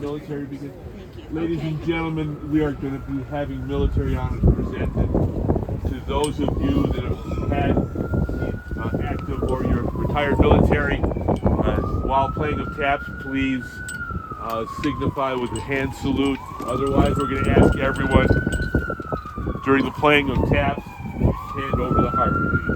Military, because, ladies and gentlemen, we are going to be having military honors presented to those of you that have had active or you're retired military. While playing of taps, please signify with a hand salute. Otherwise, we're going to ask everyone during the playing of taps, hand over the heart, please.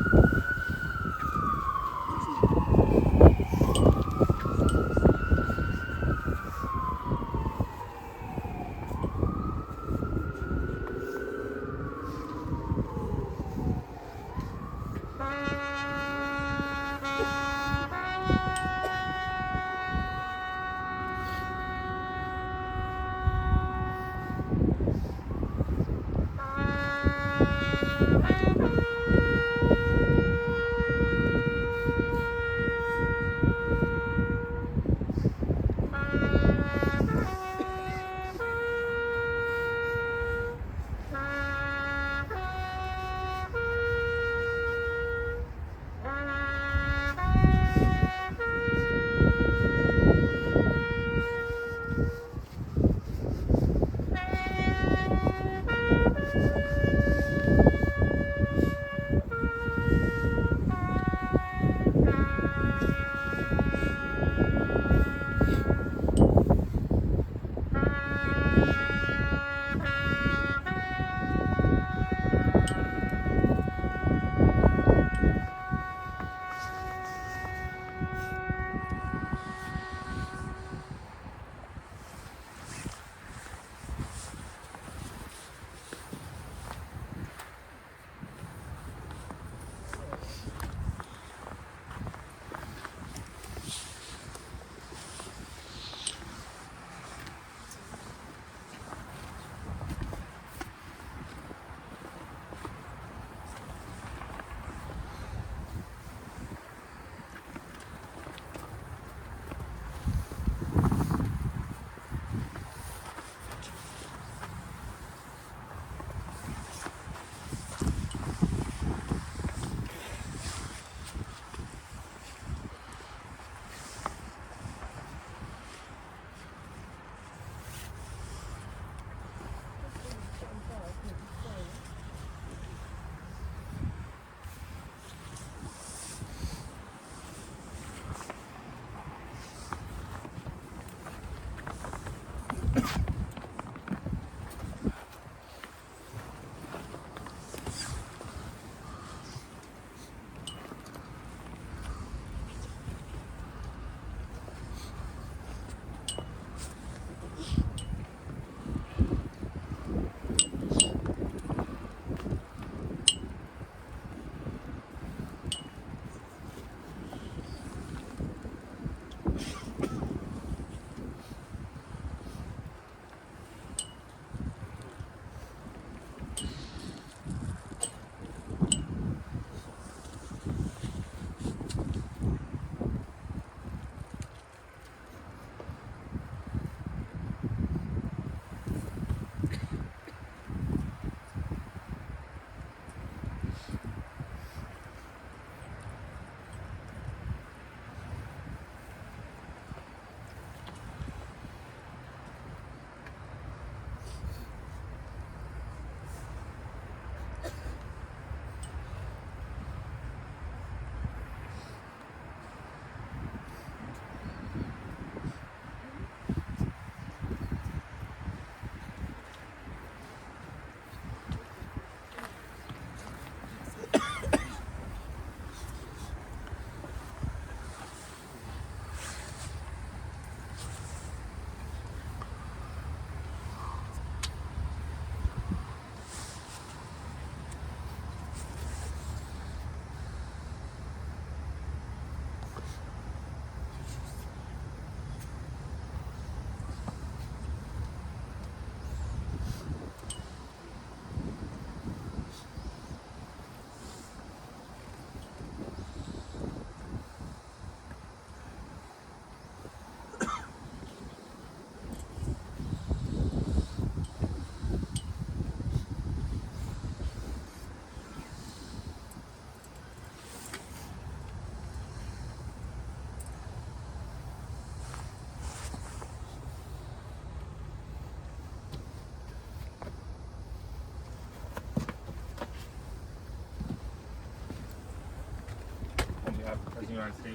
on behalf of the President of the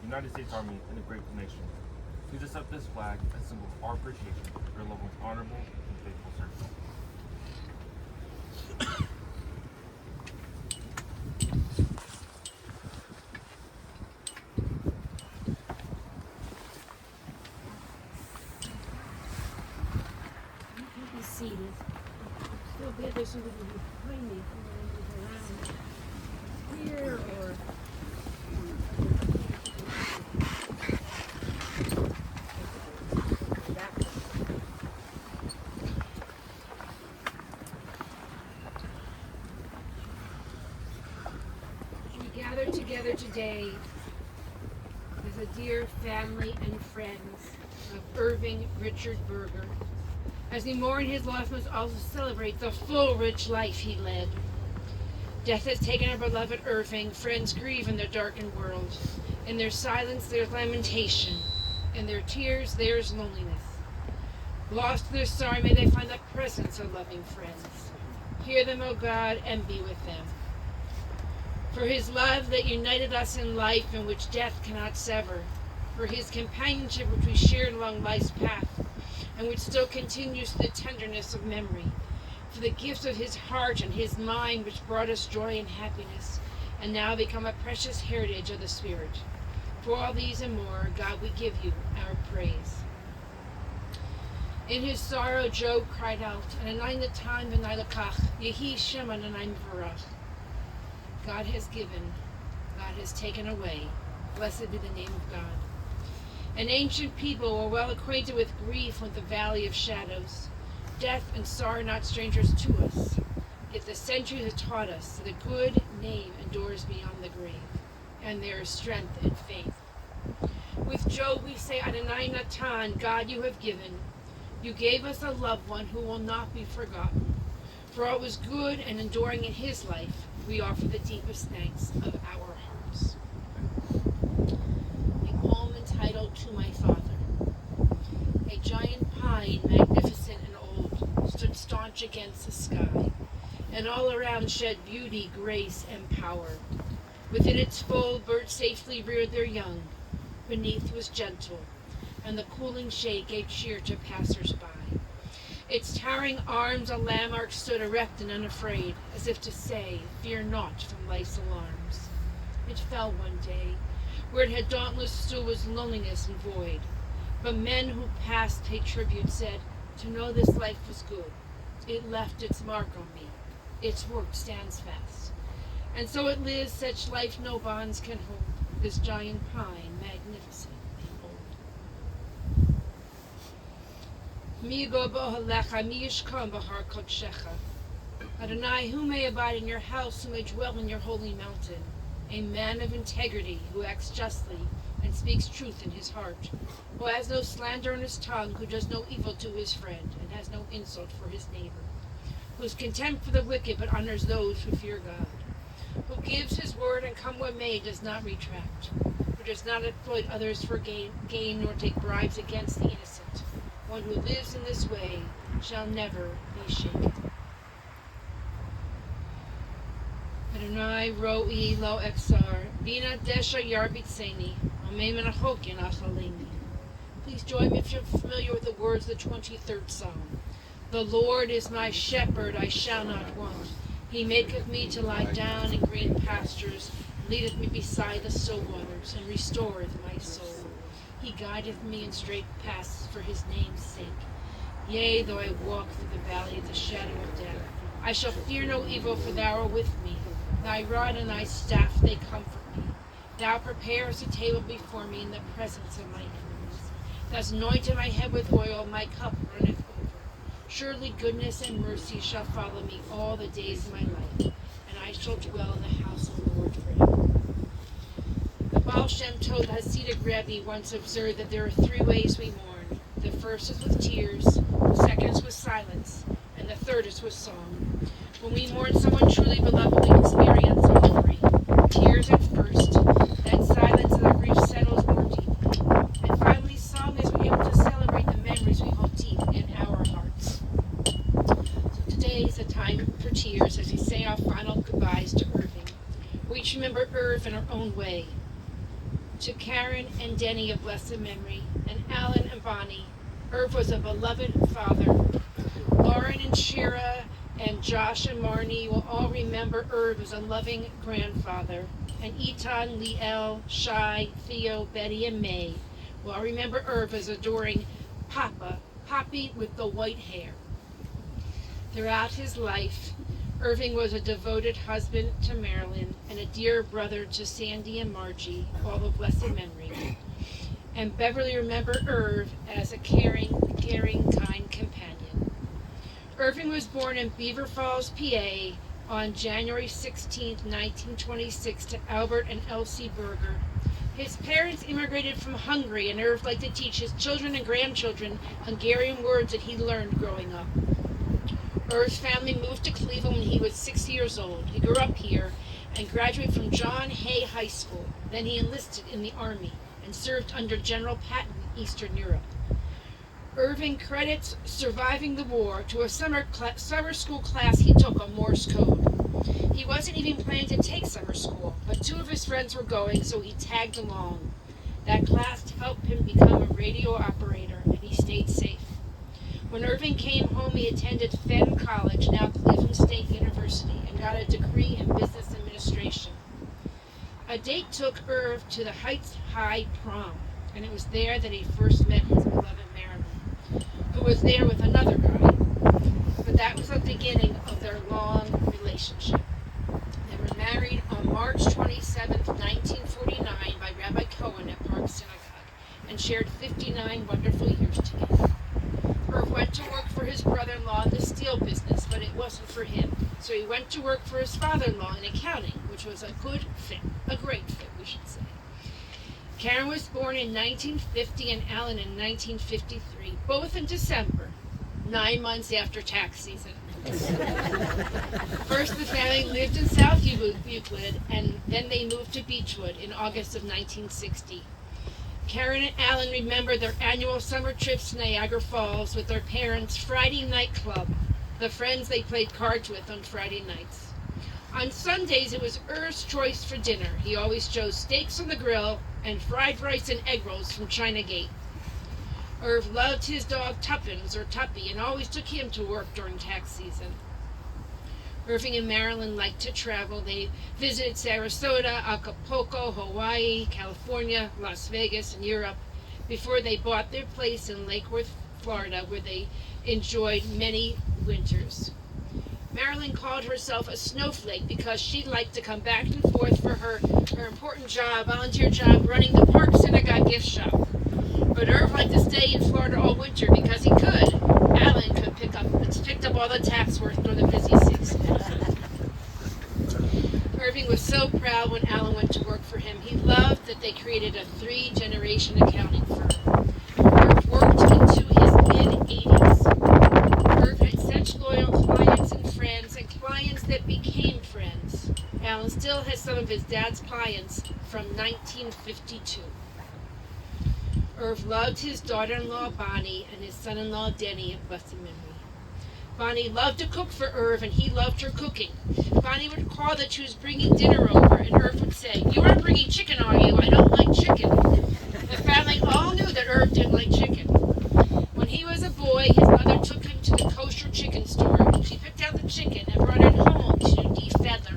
United States Army, and the grateful nation. Please accept this flag as a symbol of our appreciation for your loved one's honorable and faithful service. Be seated. Still bad there's somebody behind me. Here or we gather together today as a dear family and friends of Irving Richard Berger. As we mourn his loss, must also celebrate the full, rich life he led. Death has taken our beloved Irving. Friends grieve in their darkened world. In their silence, there's lamentation. In their tears, there's loneliness. Lost to their sorrow, may they find the presence of loving friends. Hear them, O God, and be with them. For his love that united us in life, and which death cannot sever. For his companionship which we shared along life's path, and which still continues the tenderness of memory, for the gift of his heart and his mind which brought us joy and happiness, and now become a precious heritage of the Spirit. For all these and more, God, we give you our praise. In his sorrow, Job cried out, "Anayin natan v'nailakach, yehi Shem Ananayim v'rach." God has given, God has taken away. Blessed be the name of God. An ancient people were well acquainted with grief, with the valley of shadows. Death and sorrow are not strangers to us. Yet the centuries have taught us that a good name endures beyond the grave, and there is strength in faith. With Job we say, Adonai Natan, God you have given. You gave us a loved one who will not be forgotten. For all was good and enduring in his life, we offer the deepest thanks of our hearts. Titled To My Father. A giant pine, magnificent and old, stood staunch against the sky, and all around shed beauty, grace, and power. Within its fold, birds safely reared their young. Beneath was gentle, and the cooling shade gave cheer to passers-by. Its towering arms a landmark stood erect and unafraid, as if to say, fear not from life's alarms. It fell one day. Where it had dauntless stood was loneliness and void. But men who passed paid tribute said, to know this life was good. It left its mark on me. Its work stands fast. And so it lives, such life no bonds can hold. This giant pine, magnificent and old. Mi go bo'alecha, mi yishkon b'har kodshecha. Adonai, who may abide in your house, who may dwell in your holy mountain? A man of integrity, who acts justly and speaks truth in his heart, who has no slander in his tongue, who does no evil to his friend, and has no insult for his neighbor, who has contempt for the wicked, but honors those who fear God, who gives his word, and come what may, does not retract, who does not exploit others for gain, nor take bribes against the innocent. One who lives in this way shall never be shaken. Adonai ro'i lo exar, bina desha yarbitzeni, amem anachokin achaleni. Please join me if you're familiar with the words of the 23rd Psalm. The Lord is my shepherd, I shall not want. He maketh me to lie down in green pastures, leadeth me beside the still waters, and restoreth my soul. He guideth me in straight paths for his name's sake. Yea, though I walk through the valley of the shadow of death, I shall fear no evil, for thou art with me. Thy rod and thy staff, they comfort me. Thou preparest a table before me in the presence of my enemies. Thou hast anointed my head with oil, my cup runneth over. Surely goodness and mercy shall follow me all the days of my life, and I shall dwell in the house of the Lord forever. The Baal Shem Tov, the Hasidic Rebbe, once observed that there are three ways we mourn. The first is with tears, the second is with silence, and the third is with song. When we mourn someone truly beloved, we experience all three. Tears at first, then silence as our grief settles more deeply. And finally, song as we're able to celebrate the memories we hold deep in our hearts. So today is a time for tears as we say our final goodbyes to Irving. We each remember Irv in our own way. To Karen and Denny of blessed memory, and Alan and Bonnie, Irv was a beloved father. Lauren and Shira and Josh and Marnie will all remember Irv as a loving grandfather. And Eton, Liel, Shai, Theo, Betty, and May will all remember Irv as adoring Papa, Poppy with the white hair. Throughout his life, Irving was a devoted husband to Marilyn and a dear brother to Sandy and Margie, all of blessed memory. And Beverly remembered Irv as a caring, kind companion. Irving was born in Beaver Falls, PA on January 16, 1926 to Albert and Elsie Berger. His parents immigrated from Hungary, and Irv liked to teach his children and grandchildren Hungarian words that he learned growing up. Irv's family moved to Cleveland when he was 6 years old. He grew up here and graduated from John Hay High School. Then he enlisted in the Army and served under General Patton in Eastern Europe. Irving credits surviving the war to a summer school class he took on Morse code. He wasn't even planning to take summer school, but two of his friends were going, so he tagged along. That class helped him become a radio operator, and he stayed safe. When Irving came home, he attended Fenn College, now Cleveland State University, and got a degree in business administration. A date took Irv to the Heights High prom, and it was there that he first met his beloved Marilyn, who was there with another guy. But that was the beginning of their long relationship. They were married on March 27, 1949, by Rabbi Cohen at Park Synagogue, and shared 59 wonderful years together. Irv went to work for his brother-in-law in the steel business, but it wasn't for him. So he went to work for his father-in-law in accounting, which was a good fit, a great fit, we should say. Karen was born in 1950 and Alan in 1953, both in December, 9 months after tax season. First, the family lived in South Euclid, and then they moved to Beechwood in August of 1960. Karen and Alan remember their annual summer trips to Niagara Falls with their parents' Friday night club, the friends they played cards with on Friday nights. On Sundays, it was Irv's choice for dinner. He always chose steaks on the grill and fried rice and egg rolls from China Gate. Irv loved his dog Tuppence, or Tuppy, and always took him to work during tax season. Irving and Marilyn liked to travel. They visited Sarasota, Acapulco, Hawaii, California, Las Vegas, and Europe before they bought their place in Lake Worth, Florida, where they enjoyed many winters. Marilyn called herself a snowflake because she liked to come back and forth for her important job, volunteer job, running the Park Synagogue gift shop. But Irv liked to stay in Florida all winter because he could. Alan picked up all the tax work during the busy season. Irving was so proud when Alan went to work for him. He loved that they created a 3-generation accounting firm. Irv worked into his mid-80s. Irv had such loyal clients and friends, and clients that became friends. Alan still has some of his dad's clients from 1952. Irv loved his daughter-in-law Bonnie and his son-in-law Denny of blessed memory. Bonnie loved to cook for Irv, and he loved her cooking. Bonnie would call that she was bringing dinner over, and Irv would say, "You aren't bringing chicken, are you? I don't like chicken." The family all knew that Irv didn't like chicken. When he was a boy, his mother took him to the kosher chicken store. She picked out the chicken and brought it home to defeather.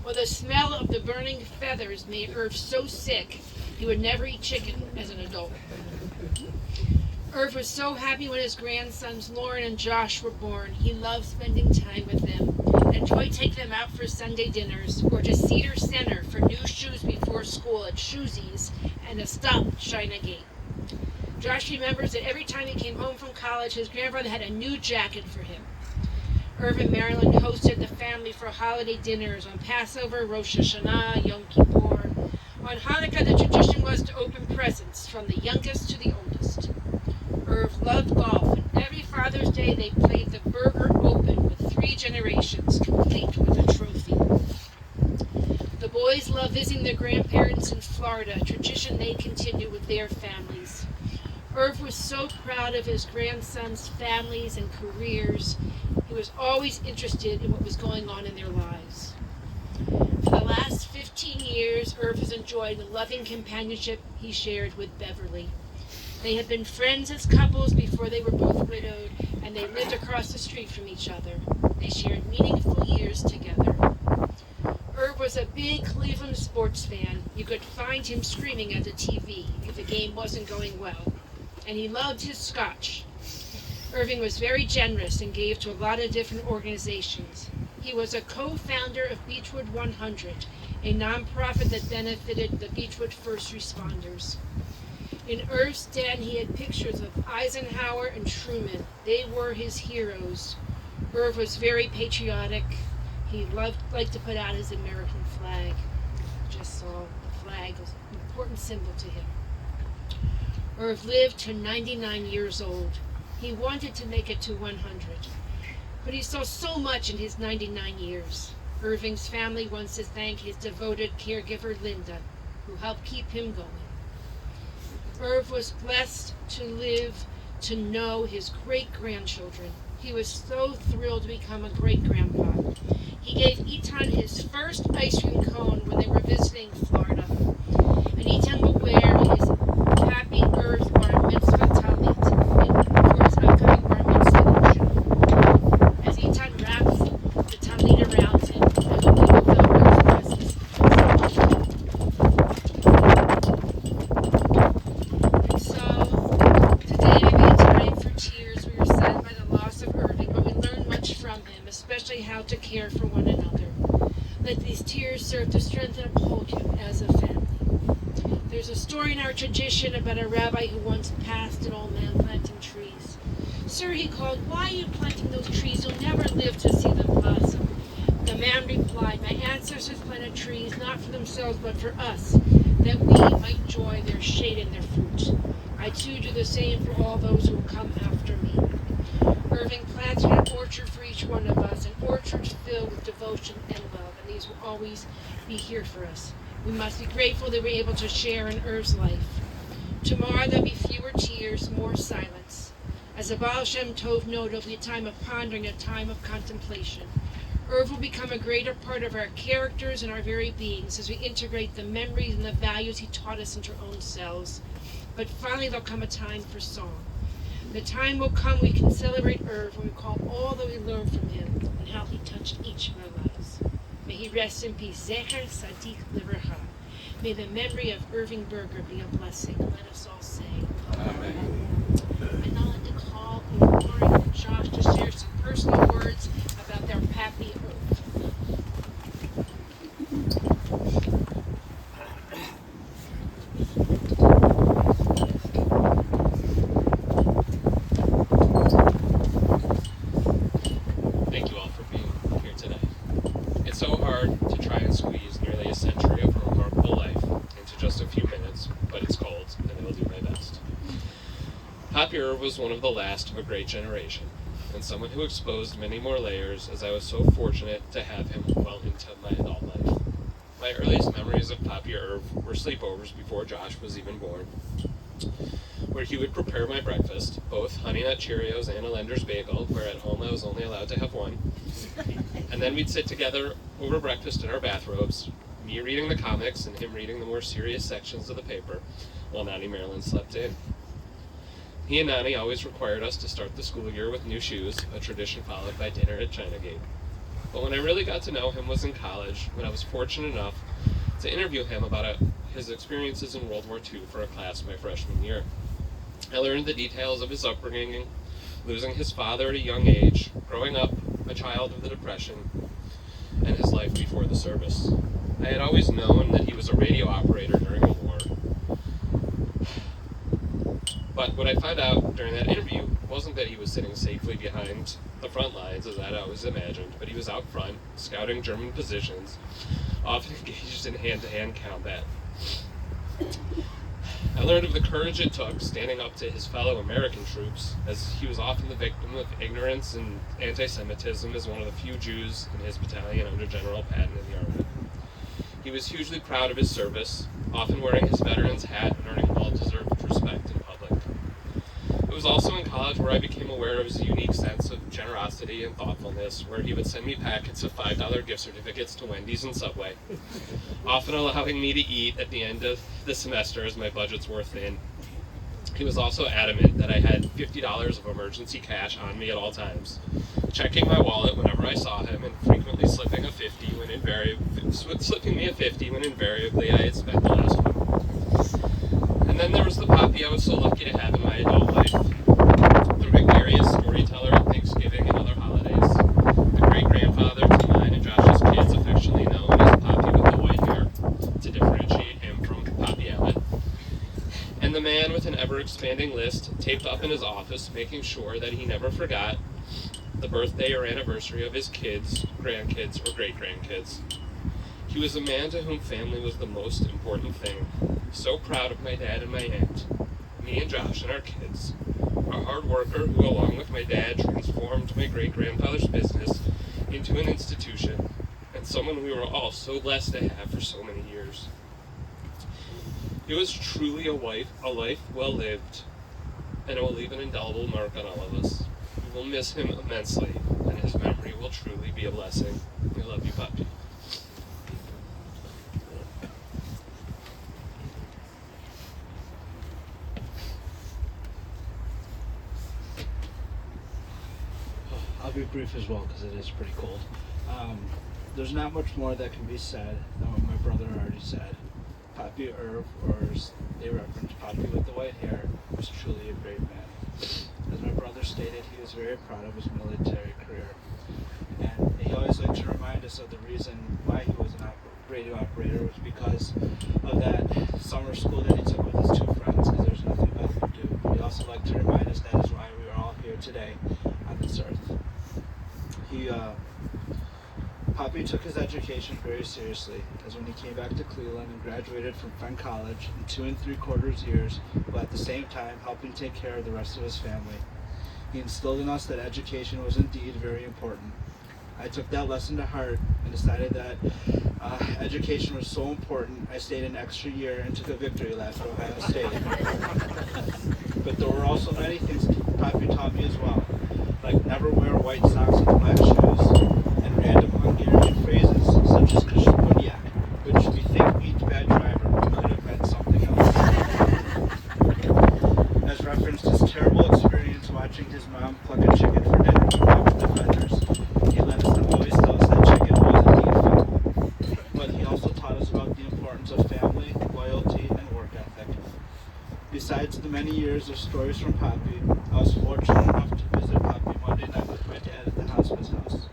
Well, the smell of the burning feathers made Irv so sick he would never eat chicken as an adult. Irv was so happy when his grandsons Lauren and Josh were born. He loved spending time with them, and enjoyed taking them out for Sunday dinners or to Cedar Center for new shoes before school at Shoesies and a stop at China Gate. Josh remembers that every time he came home from college, his grandfather had a new jacket for him. Irv and Marilyn hosted the family for holiday dinners on Passover, Rosh Hashanah, Yom Kippur. On Hanukkah, the tradition was to open presents from the youngest to the oldest. Irv loved golf, and every Father's Day they played the Berger Open with 3 generations, complete with a trophy. The boys loved visiting their grandparents in Florida, a tradition they continue with their families. Irv was so proud of his grandsons' families and careers. He was always interested in what was going on in their lives. For the last 15 years, Irv has enjoyed the loving companionship he shared with Beverly. They had been friends as couples before they were both widowed, and they lived across the street from each other. They shared meaningful years together. Irv was a big Cleveland sports fan. You could find him screaming at the TV if the game wasn't going well. And he loved his scotch. Irving was very generous and gave to a lot of different organizations. He was a co-founder of Beechwood 100, a nonprofit that benefited the Beechwood first responders. In Irv's den, he had pictures of Eisenhower and Truman. They were his heroes. Irv was very patriotic. He liked to put out his American flag. Just saw the flag was an important symbol to him. Irv lived to 99 years old. He wanted to make it to 100. But he saw so much in his 99 years. Irving's family wants to thank his devoted caregiver, Linda, who helped keep him going. Irv was blessed to live to know his great-grandchildren. He was so thrilled to become a great-grandpa. He gave Eitan his first ice cream cone when they were visiting Florida. And Eitan will wear his Happy Irv Bar Mitzvah Talit for his upcoming Bar Mitzvah function. As Eitan wraps the Talit around him, I hope he will feel Irv's presence. And so, today may be a time for tears. We were saddened by the loss of Irving, but we learned much from him, especially how to care for one another. Let these tears serve to strengthen and uphold you as a family. There's a story in our tradition about a rabbi who once passed an old man planting trees. Sir, he called, why are you planting those trees? You'll never live to see them blossom. The man replied, my ancestors planted trees not for themselves but for us, that we might enjoy their shade and their fruit. I too do the same for all those who will come after me. Irving planted an orchard for each one of us, an orchard filled with devotion and love, and these will always be here for us. We must be grateful that we're able to share in Irv's life. Tomorrow there'll be fewer tears, more silence. As the Baal Shem Tov noted, it'll be a time of pondering, a time of contemplation. Irv will become a greater part of our characters and our very beings as we integrate the memories and the values he taught us into our own selves. But finally there'll come a time for song. The time will come we can celebrate Irv when we recall all that we learned from him and how he touched each of our lives. May he rest in peace. Zecher Tzadik Livracha. May the memory of Irving Berger be a blessing. Let us all say Amen. And I'd like to call Lauren and Josh to share some personal words about their pappy Irv. Thank you all for being here today. It's so hard to try and squeeze nearly a century of a remarkable life into just a few minutes, but it's cold, and I will do my best. Pappy Irv was one of the last of a great generation, and someone who exposed many more layers, as I was so fortunate to have him well into my adult life. My earliest memories of Pappy Irv were sleepovers before Josh was even born, where he would prepare my breakfast, both Honey Nut Cheerios and a Lender's Bagel, where at home I was only allowed to have one. And then we'd sit together over breakfast in our bathrobes, me reading the comics and him reading the more serious sections of the paper, while Nani Marilyn slept in. He and Nani always required us to start the school year with new shoes, a tradition followed by dinner at Chinagate. But when I really got to know him was in college, when I was fortunate enough to interview him about his experiences in World War II for a class my freshman year. I learned the details of his upbringing, losing his father at a young age, growing up a child of the Depression, and his life before the service. I had always known that he was a radio operator during the war. But what I found out during that interview wasn't that he was sitting safely behind the front lines, as I'd always imagined, but he was out front, scouting German positions, often engaged in hand-to-hand combat. I learned of the courage it took standing up to his fellow American troops, as he was often the victim of ignorance and anti-Semitism as one of the few Jews in his battalion under General Patton in the Army. He was hugely proud of his service, often wearing his veteran's hat and earning well-deserved respect in public. It was also in college where I became aware of his unique sense of generosity and thoughtfulness, where he would send me packets of $5 gift certificates to Wendy's and Subway, often allowing me to eat at the end of the semester as my budgets were thin. He was also adamant that I had $50 of emergency cash on me at all times, checking my wallet whenever I saw him and frequently slipping me a 50 when invariably I had spent the last one. And then there was the Poppy I was so lucky to have in my adult life, the gregarious storyteller at Thanksgiving and other holidays, the great-grandfather to mine and Josh's kids, affectionately known as Poppy with the white hair, to differentiate him from Poppy Allen, and the man with an ever-expanding list taped up in his office, making sure that he never forgot the birthday or anniversary of his kids, grandkids, or great-grandkids. He was a man to whom family was the most important thing. So proud of my dad and my aunt, me and Josh and our kids. A hard worker who, along with my dad, transformed my great-grandfather's business into an institution, and someone we were all so blessed to have for so many years. It was truly a life well lived, and it will leave an indelible mark on all of us. We will miss him immensely, and his memory will truly be a blessing. We love you, Poppy. I'll be brief as well because it is pretty cold. There's not much more that can be said than what my brother already said. Poppy Irv, or as they reference Poppy with the white hair, was truly a great man. As my brother stated, he was very proud of his military career. And he always liked to remind us of the reason why he was an radio operator was because of that summer school that he took with his two friends, because there's nothing better to do. He also liked to remind us that is why we are all here today on this earth. Poppy took his education very seriously, as when he came back to Cleveland and graduated from Penn College in 2 3/4 years, while at the same time helping take care of the rest of his family. He instilled in us that education was indeed very important. I took that lesson to heart and decided that education was so important, I stayed an extra year and took a victory lap at Ohio State. But there were also many things Poppy taught me as well, like never wear white socks with black shoes, and random Hungarian phrases such as Kashmuriak, which we think means bad driver, but could have meant something else. As referenced his terrible experience watching his mom pluck a chicken for dinner with the feathers, he let us always tell us that chicken was indeed food. But he also taught us about the importance of family, loyalty, and work ethic. Besides the many years of stories from Poppy, I was fortunate enough to visit Poppy Monday night with my dad at the hospice house.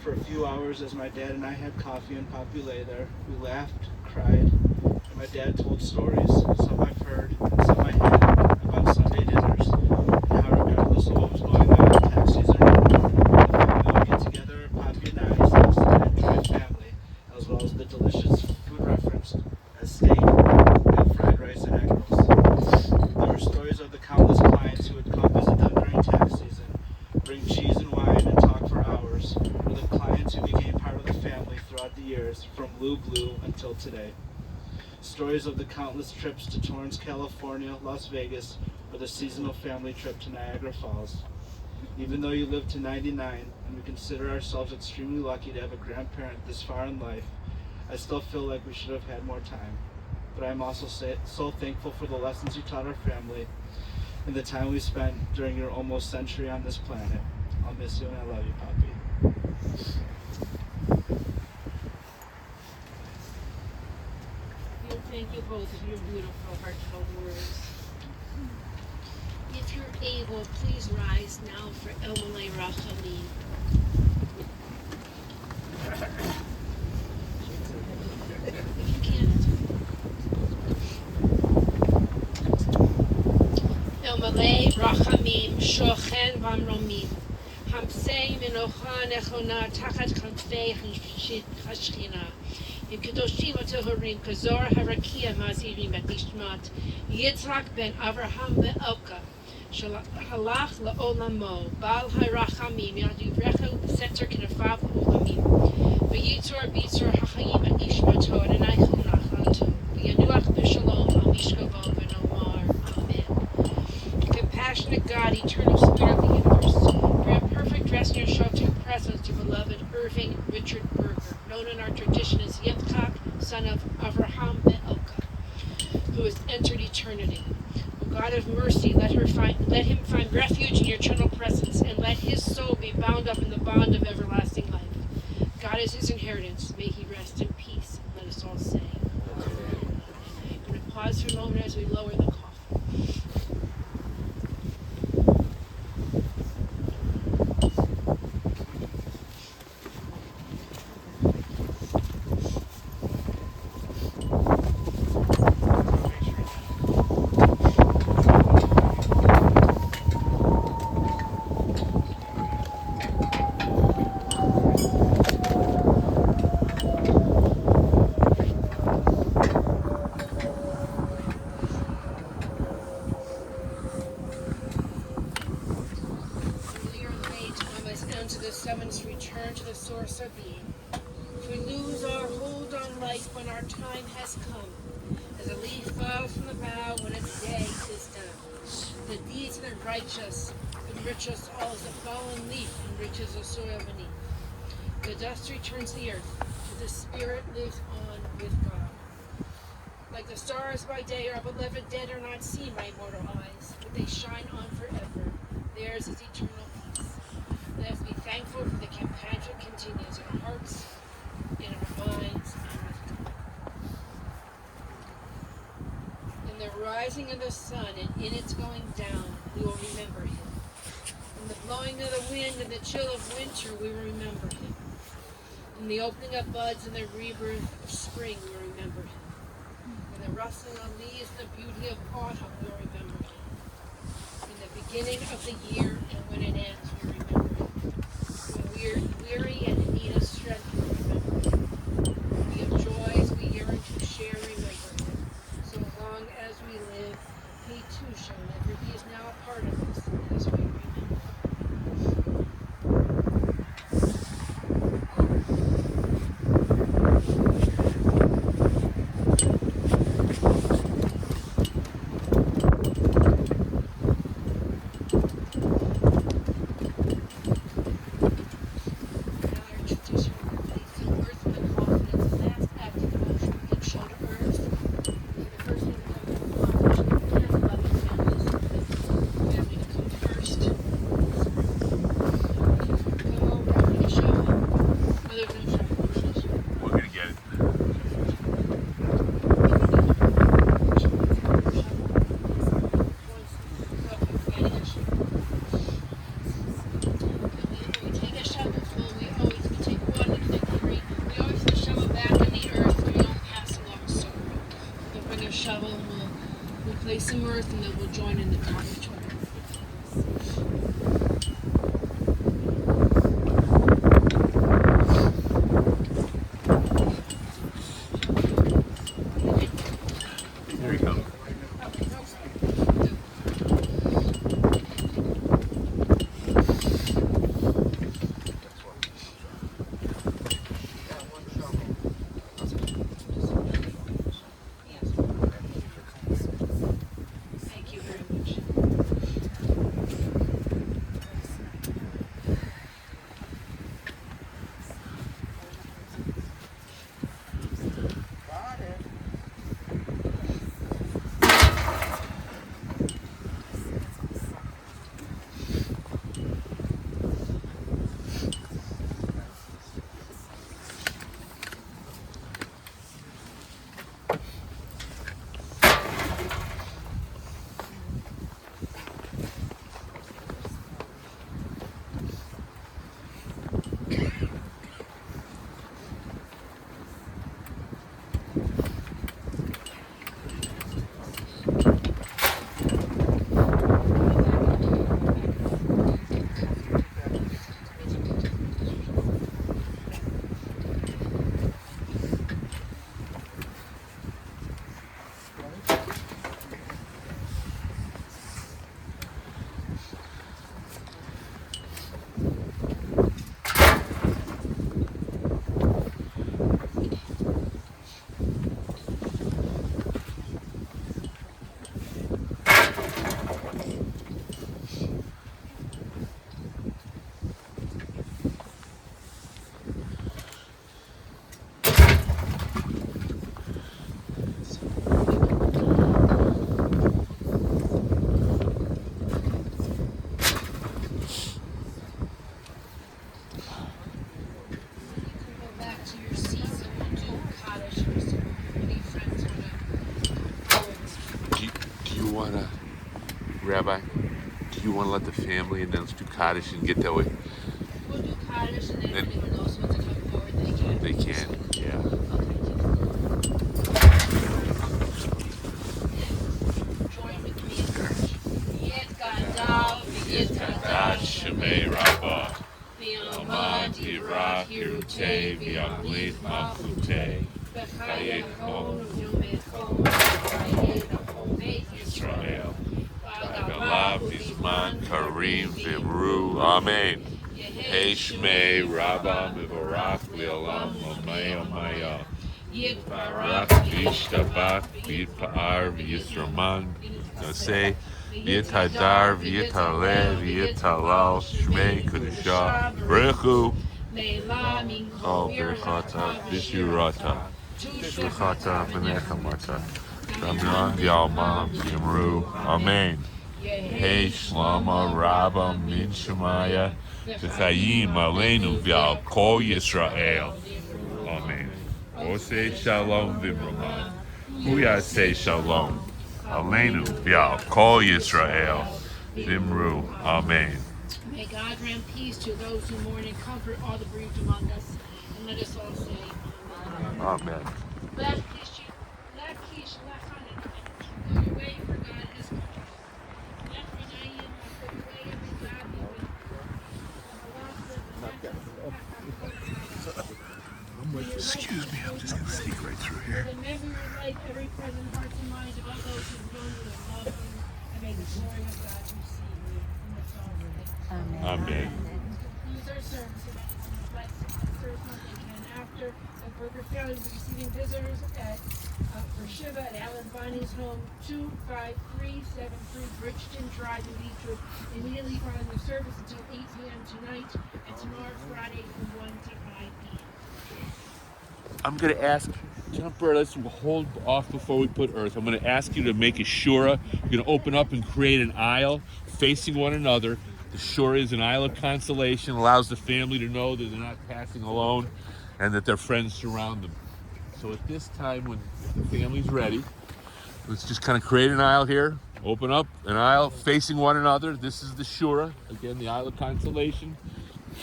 For a few hours, as my dad and I had coffee and Poppy lay there, we laughed, cried, and my dad told stories, some I've heard and some I hadn't, about Sunday dinners, and how regardless of what was going on in tax season or not, the family would get together, Poppy and I, as an enjoyed family, as well as the delicious food referenced as steak and fried rice and egg rolls. There were stories of the countless clients who would come visit them during tax season, bring cheese and wine and talk for hours, or the clients who became part of the family throughout the years, from Blue until today. Stories of the countless trips to Torrance, California, Las Vegas, or the seasonal family trip to Niagara Falls. Even though you live to 99, and we consider ourselves extremely lucky to have a grandparent this far in life, I still feel like we should have had more time. But I'm also so thankful for the lessons you taught our family and the time we spent during your almost century on this planet. I'll miss you and I love you, Poppy. Thank you both of your beautiful, heartfelt words. If you're able, please rise now for Elmalei Rachamim. If you can't. Elmalei Rachamim, Shochen Vamromim. Hamsei Minocha Nechona Tachat Kanfei Chashchina. Im Kedoshim Otohorim Kazor Harakia Mazirim Et Ishmat Yitzhak ben Avraham Be'elka Halach La'olamo Bal Harachamim Yadu Rechu Seter Knefav Olamim V'yitzor B'yitzor Hachayim Et Ishmato Adonai Chonach Anto V'yanuach B'Shalom Al Mishkavo V'Nomar Amen. Compassionate who has entered eternity. O God of mercy, let him find refuge in your eternal presence, and let his soul be bound up in the bond of everlasting life. God is his inheritance. May he rest in peace. Let us all say. Amen. I'm going to pause for a moment as we lower the coffin. Return to the source of being. If we lose our hold on life when our time has come, as a leaf falls from the bough when its day is done, the deeds of the righteous enrich us all as a fallen leaf enriches the soil beneath. The dust returns to the earth, but the spirit lives on with God. Like the stars by day, our beloved dead are not seen by mortal eyes, but they shine on forever. Theirs is eternal peace. Let us be thankful for the compassion continues in our hearts, in our minds, and with God. In the rising of the sun and in its going down, we will remember him. In the blowing of the wind and the chill of winter, we will remember him. In the opening of buds and the rebirth of spring, we will remember him. In the rustling of leaves and the beauty of autumn, we will remember him. In the beginning of the year and when it ends, we remember him. When we are weary and in need of strength, we remember him. When we have joys we yearn to share, remember him. So long as we live, he too shall live, for he is now a part of us as we remember. Some earth and then we'll join in the cottage. There you go. wanna, Rabbi? Do you want to let the family and then let's do Kaddish and get that way? We'll do Kaddish, and then if anyone else wants to come forward, they can. They can, yeah. Join with me in church. Yetgadal, Kadosh Shemei Rabbah, V'yamad Yirach Hirutei V'yamlit Malchutei, V'chayechon V'yomechon, V'chayechon Beit Israel. V'agalav Bizman Karim Vimru, Amen. Hey Shmei Rabbah Mivarach Le'olam Amay Amaya. Barak Vishtabach V'yitpa'ar V'yisraman Yosei V'yitadar V'yitaleh V'yitalal Shmei Kedusha Brechu Oh Berchata V'shirata Shluchata V'nechamata Damran V'yalma V'yimru Amen. Hey Shlama Rabba Min Shemaya V'chayim Aleinu V'al Kol Yisrael Amen. Osei Shalom V'imraman Huyasei Shalom Aleinu V'al Kol Yisrael V'imru Amen. May God grant peace to those who mourn and comfort all the bereaved among us. And let us all say, Amen. Left Kish, left Hanan. Go your way, for God has called. Left Renayim, go your way, and may God be with you. Excuse me, I'm just gonna sneak right through here. Remember your life, every present hearts and minds of all those who've known you and loved you, and may the glory of God receive you in the song of it. Amen. Use our service and bless the first month they can after. The Berger family will be receiving visitors for Shiva at Alan Bonnie's home, 25373 Bridgeton Drive in Detroit, immediately following the service until 8 p.m. tonight, and tomorrow Friday from 1 to 5 p.m. I'm gonna ask Jumper, let's hold off before we put earth. I'm gonna ask you to make a shura. You're gonna open up and create an aisle facing one another. The shura is an aisle of consolation, allows the family to know that they're not passing alone and that their friends surround them. So at this time, when the family's ready, let's just kind of create an aisle here. Open up an aisle facing one another. This is the shura. Again, the aisle of consolation.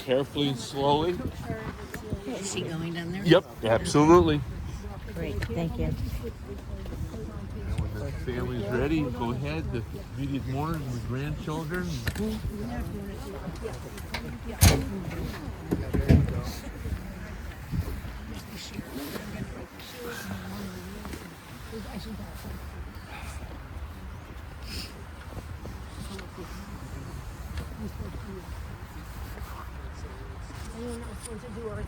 Carefully and slowly. Is she going down there? Yep, absolutely. Great, thank you. When the family's ready, go ahead. The immediate mourners and the grandchildren. Anyone else want to do earth?